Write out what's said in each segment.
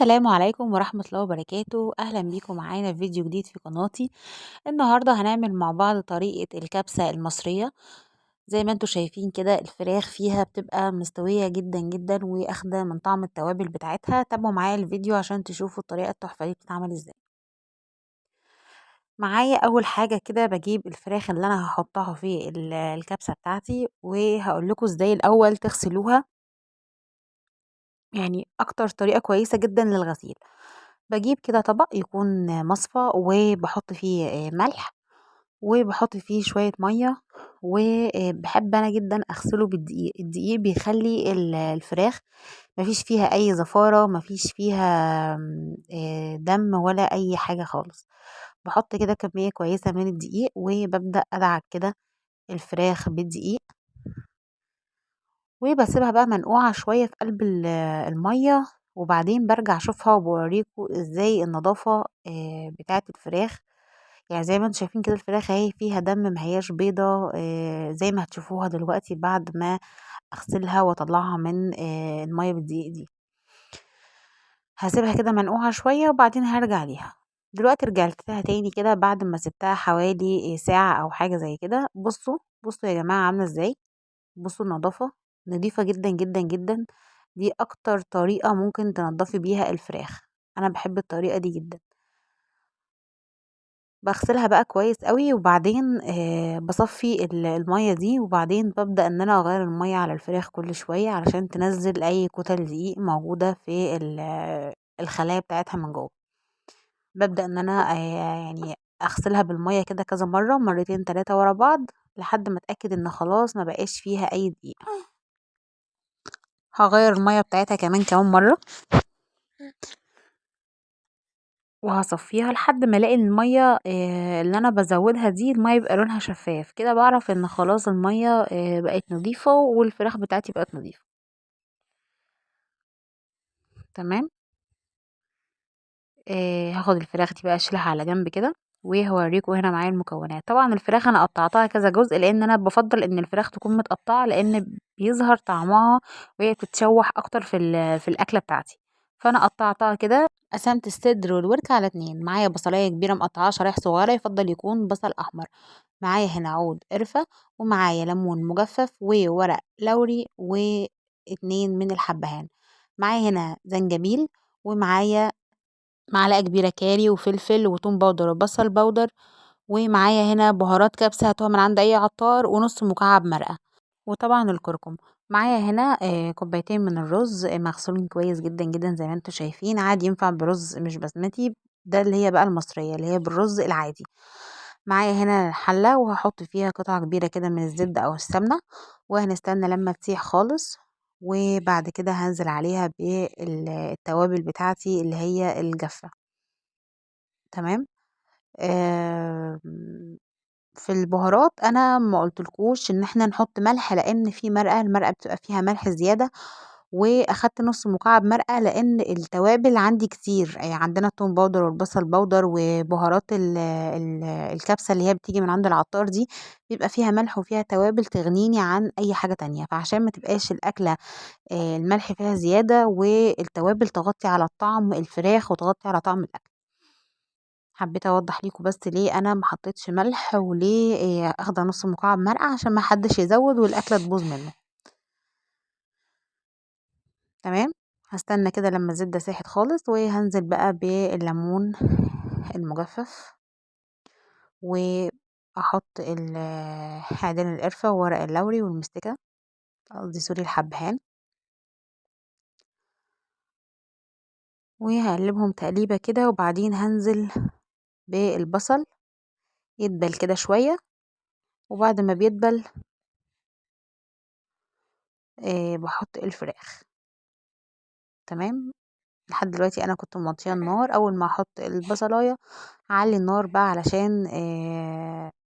السلام عليكم ورحمة الله وبركاته. أهلا بيكم معانا في فيديو جديد في قناتي. النهاردة هنعمل مع بعض طريقة الكبسة المصرية. زي ما انتوا شايفين كده الفراخ فيها بتبقى مستوية جدا جدا واخدة من طعم التوابل بتاعتها. تابعوا معايا الفيديو عشان تشوفوا الطريقة التحفة دي بتتعمل ازاي. معايا أول حاجة كده بجيب الفراخ اللي أنا هحطها في الكبسة بتاعتي، وهقول لكم ازاي الأول تغسلوها. يعني أكتر طريقة كويسة جدا للغسيل. باجيب كده طبق يكون مصفى وباحط فيه ملح، وباحط فيه شوية مَيّة، وباحب أنا جدًا أغسله بالدقيق. الدقيق بيخلّي الفراخ ما فيش فيها أي زفارة، ما فيش فيها دم ولا أي حاجة خالص. باحط كده كمية كويسة من الدقيق، وبابدأ أدعك كده الفراخ بالدقيق، وباسيبها بقى منقوعة شوية في قلب المَيّة، وبعدين بارجع أشوفها وباوريكم إزاي النضافة بتاعة الفراخ. يعني زي ما انتم شايفين كده الفراخ اهي فيها دم، ما هياش بيضة زي ما هتشوفوها دلوقتي بعد ما اغسلها واطلعها من المية بالدقيق دي. هسيبها كده منقوعة شوية وبعدين هرجع ليها. دلوقتي رجعت لها تاني كده بعد ما سبتها حوالي ساعة او حاجة زي كده. بصوا بصوا يا جماعة عاملة ازاي. بصوا النظافة، نضيفة جدا جدا جدا. دي اكتر طريقة ممكن تنضفي بيها الفراخ. انا بحب الطريقة دي جدا. باغسلها بقى كويس أوي، وبعدين باصفّي المَيّة دي، وبعدين بابدأ إن أنا أغيّر المَيّة على الفراخ كل شوية علشان تنزّل أي كُتل دقيق موجودة في الخلايا بتاعتها من جوّه. بابدأ إن أنا يعني أغسلها بالمَيّة كده كذا مرّة، مرتين 3 ورا بعض، لحد ما أتأكد إن خلاص ما بقاش فيها أي دقيق. هاغيّر المَيّة بتاعتها كمان مرّة، وهاصفّيها لحد ما ألاقي المَيّة اللي أنا بازوّدها دي المَيّة يبقى لونها شفاف، كده باعرف إن خلاص المَيّة بقت نضيفة والفراخ بتاعتي بقت نضيفة. تمام. هاخد الفراخ دي بقى أشيلها على جنب كده، وهاورّيكم هنا معايا المكونات. طبعًا الفراخ أنا قطّعتها كذا جزء، لإن أنا بافضّل إن الفراخ تكون متقطّعة، لإن بيظهر طعمها وهي بتتشوّح أكتر في الأكلة بتاعتي. فأنا قطّعتها كده، قسمت الصدر والورك على 2. معايا بصلاية كبيرة مقطّعاها شرايح صغيرة، يُفضّل يكون بصل أحمر. معايا هنا عود قرفة، ومعايا ليمون مجفف وورق لوري و2 من الحبهان. معايا هنا زنجبيل، ومعايا معلقة كبيرة كاري وفلفل وتوم باودر وبصل باودر، ومعايا هنا بهارات كبسة هاتوها من عند أي عطار، ونص مكعب مرقة، وطبعا الكركم. معايا هنا كوبايتين من الرز مغسولين كويس جدا جدا زي ما انتوا شايفين. عادي ينفع برز مش بسمتي، ده اللي هي بقى المصرية اللي هي بالرز العادي. معايا هنا حلة وهحط فيها قطعة كبيرة كده من الزبدة أو السمنة، وهنستنى لما تسيح خالص، وبعد كده هنزل عليها بالتوابل بتاعتي اللي هي الجافة. تمام. آمم، في البهارات أنا ما قُلتلكوش إن إحنا نحط ملح، لإن في مرقة، المرقة بتبقى فيها ملح زيادة، وأخدت نُص مكعب مرقة لإن التوابل عندي كتير. عندنا التوم باودر والبصل باودر وبهارات الكبسة اللي هي بتيجي من عند العطار دي، بيبقى فيها ملح وفيها توابل تغنيني عن أي حاجة تانية. فعشان ما تبقاش الأكلة الملح فيها زيادة والتوابل تغطي على طعم الفراخ وتغطي على طعم الأكل. حبيت اوضح ليكم بس ليه انا ما حطيتش ملح، وليه اخده نص مكعب مرقه عشان ما حدش يزود والاكله تبوظ منه. تمام. هستنى كده لما الزبده ساحت خالص، وهنزل بقى بالليمون المجفف، واحط عيدان القرفه وورق اللوري والمستكه، قصدي سوري الحبهان، وهقلبهم تقليبه كده. وبعدين هنزل بالبصل يدبل كده شويه، وبعد ما بيدبل بحط الفراخ. تمام. لحد دلوقتي انا كنت موطيه النار. اول ما احط البصلايه اعلي النار بقى علشان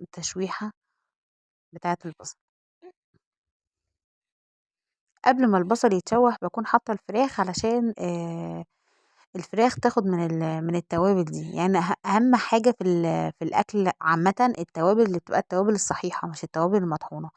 التشويحه بتاعه البصل. قبل ما البصل يتشوح بكون حاطه الفراخ علشان الفراخ تاخد من التوابل دي. يعني اهم حاجه في الاكل عامه التوابل اللي بتبقى التوابل الصحيحه، مش التوابل المطحونه،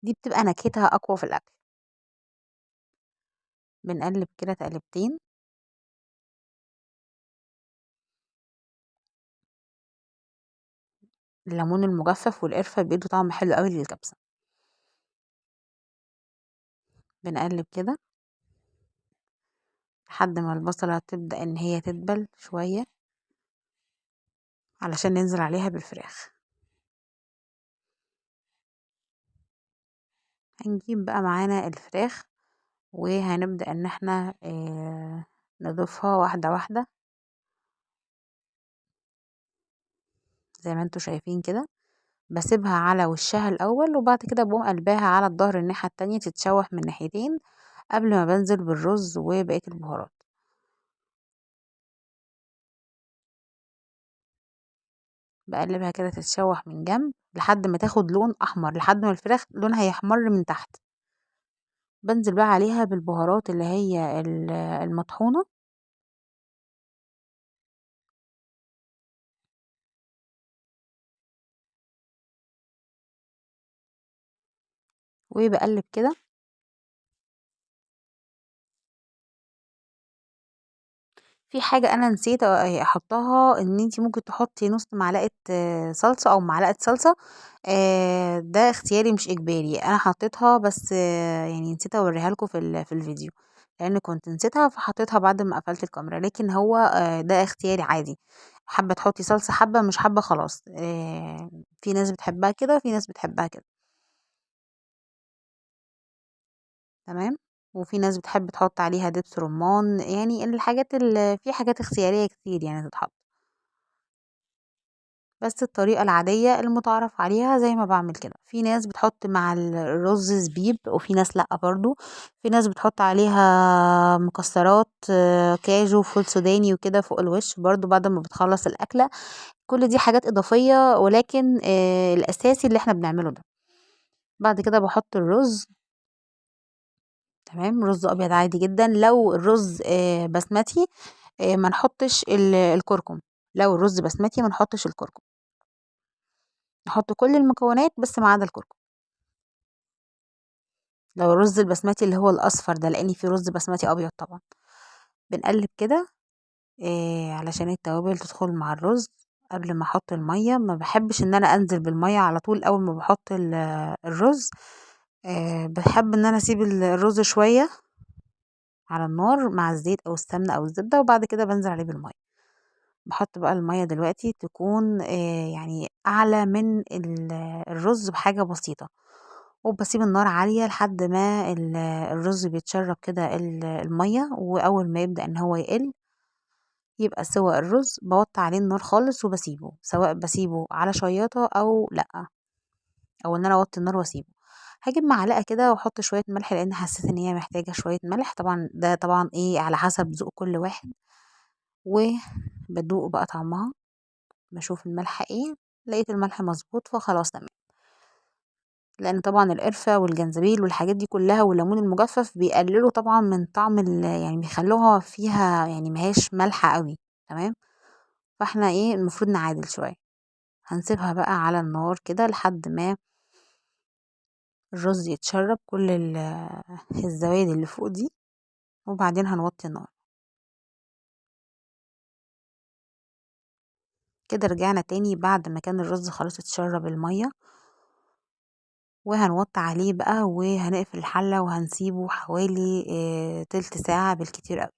دي بتبقى نكهتها اقوى في الاكل. بنقلب كده تقلبتين، الليمون المجفف والقرفة بيدوا طعم حلو قوي للكبسة. بنقلب كده لحد ما البصلة تبدأ ان هي تدبل شوية علشان ننزل عليها بالفراخ. هنجيب بقى معانا الفراخ وهنبدأ ان احنا نضيفها واحدة واحدة زي ما انتوا شايفين كده. بسيبها على وشها الاول وبعد كده بقوم قلباها على الظهر الناحية التانية تتشوح من ناحيتين قبل ما بنزل بالرز وبقية البهارات. بقلبها كده تتشوح من جنب لحد ما تاخد لون احمر، لحد ما الفراخ لونها يحمر من تحت. بنزل بقى عليها بالبهارات اللي هي المطحونة، وبقلب كده. في حاجة انا نسيت احطها، ان انتي ممكن تحطي نص معلقة صلصة او معلقة صلصة. ده اختياري مش اجباري، انا حطيتها بس يعني نسيت اوريها لكم في الفيديو، لان كنت نسيتها فحطيتها بعد ما قفلت الكاميرا. لكن هو ده اختياري عادي، حابة تحطي صلصة حابة مش حابة خلاص. في ناس بتحبها كده وفي ناس بتحبها كده. تمام. وفي ناس بتحب تحط عليها دبس رمان، يعني الحاجات اللي في حاجات اختيارية كتير يعني تتحط. بس الطريقة العادية المتعارف عليها زي ما بعمل كده. في ناس بتحط مع الرز زبيب وفي ناس لأ برضو. في ناس بتحط عليها مكسرات كاجو فول سوداني وكده فوق الوش برضو بعد ما بتخلص الأكلة. كل دي حاجات إضافية، ولكن الأساسي اللي احنا بنعمله ده. بعد كده بحط الرز. تمام. رز أبيض عادي جدا. لو الرز بسمتي ما نحطش الكركم. لو الرز بسمتي ما نحطش الكركم، نحط كل المكونات بس ما عدا الكركم. لو الرز البسمتي اللي هو الاصفر ده، لان في رز بسمتي ابيض طبعا. بنقلب كده علشان التوابل تدخل مع الرز. قبل ما احط الميه ما بحبش ان انا انزل بالميه على طول اول ما بحط الرز. بحب ان انا اسيب الرز شويه على النار مع الزيت او السمنه او الزبده، وبعد كده بنزل عليه بالميه. بحط بقى الميه دلوقتي تكون يعني اعلى من الرز بحاجه بسيطه، وبسيب النار عالية لحد ما الرز بيتشرب كده المية. وأول ما يبدأ إن هو يقل يبقى سوى الرز بوطي عليه النار خالص وبسيبه، سواء بسيبه على شياطة أو لأ، أو إن أنا أوطي النار وأسيبه. هجيب معلقة كده وأحط شوية ملح لأن حسيت إن هي محتاجة شوية ملح. طبعا ده طبعا إيه على حسب ذوق كل واحد. وبدوق بقى طعمها، بشوف الملح إيه، لقيت الملح مظبوط فخلاص تمام. لان طبعا القرفة والجنزبيل والحاجات دي كلها والليمون المجفف بيقللوا طبعا من طعم يعني بيخلوها فيها يعني مهياش مالحة قوي. تمام. فاحنا ايه المفروض نعادل شوية. هنسيبها بقى على النار كده لحد ما الرز يتشرب كل الزوايد اللي فوق دي، وبعدين هنوطي النار. كده رجعنا تاني بعد ما كان الرز خلاص اتشرب المية، وهنوطي عليه بقى وهنقفل الحلة وهنسيبه حوالي تلت ساعة بالكتير قوي.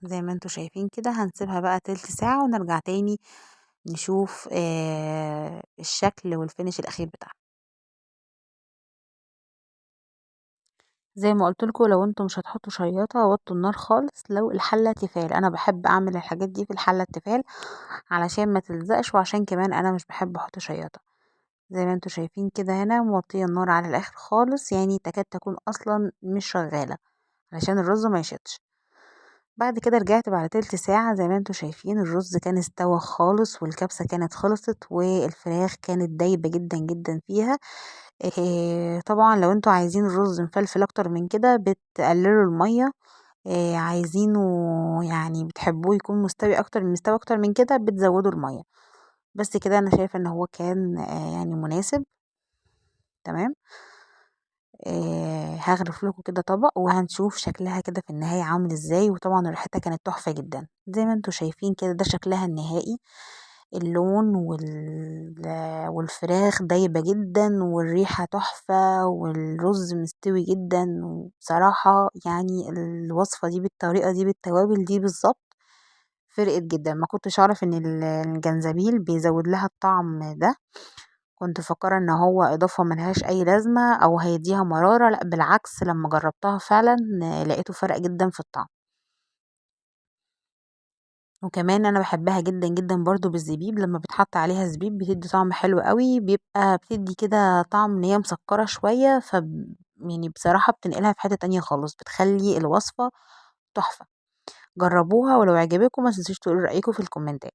زي ما انتوا شايفين كده هنسيبها بقى تلت ساعة ونرجع تاني نشوف الشكل والفينش الأخير بتاعها. زي ما قلت لكم لو انتوا مش هتحطوا شياطة وطوا النار خالص. لو الحلة تيفال، انا بحب اعمل الحاجات دي في الحلة التيفال علشان ما تلزقش، وعشان كمان انا مش بحب احط شياطة. زي ما انتوا شايفين كده هنا موطية النار على الاخر خالص، يعني تكاد تكون اصلا مش شغالة علشان الرز ما يشتش. بعد كده رجعت بعد تلت ساعة. زي ما انتوا شايفين الرز كان استوى خالص والكبسة كانت خلصت والفراخ كانت دايبة جدا جدا فيها. طبعا لو انتوا عايزين الرز مفلفل اكتر من كده بتقللوا المية. عايزينه يعني بتحبوه يكون مستوي اكتر من كده بتزودوا المية. بس كده انا شايفة ان هو كان يعني مناسب. تمام. هغرف لكم كده طبق وهنشوف شكلها كده في النهاية عامل ازاي. وطبعا ريحتها كانت تحفة جدا زي ما انتوا شايفين كده، ده شكلها النهائي. اللون والفراخ دايبة جدا والريحة تحفة والرز مستوي جدا. وبصراحة يعني الوصفة دي بالطريقة دي بالتوابل دي بالظبط فرقت جدا. ما كنتش اعرف ان الجنزبيل بيزود لها الطعم ده، كنت فاكرة ان هو اضافة ملهاش اي لازمة او هيديها مرارة. لا بالعكس، لما جربتها فعلا لقيته فرق جدا في الطعم. وكمان انا بحبها جدا جدا برضو بالزبيب، لما بتحط عليها زبيب بتدي طعم حلو قوي، بيبقى بتدي كده طعم ان هي مسكرة شوية. يعني بصراحة بتنقلها في حتة تانية خالص، بتخلي الوصفة تحفة. جربوها ولو عجبكم ما تنسوش تقولوا رأيكم في الكومنتات.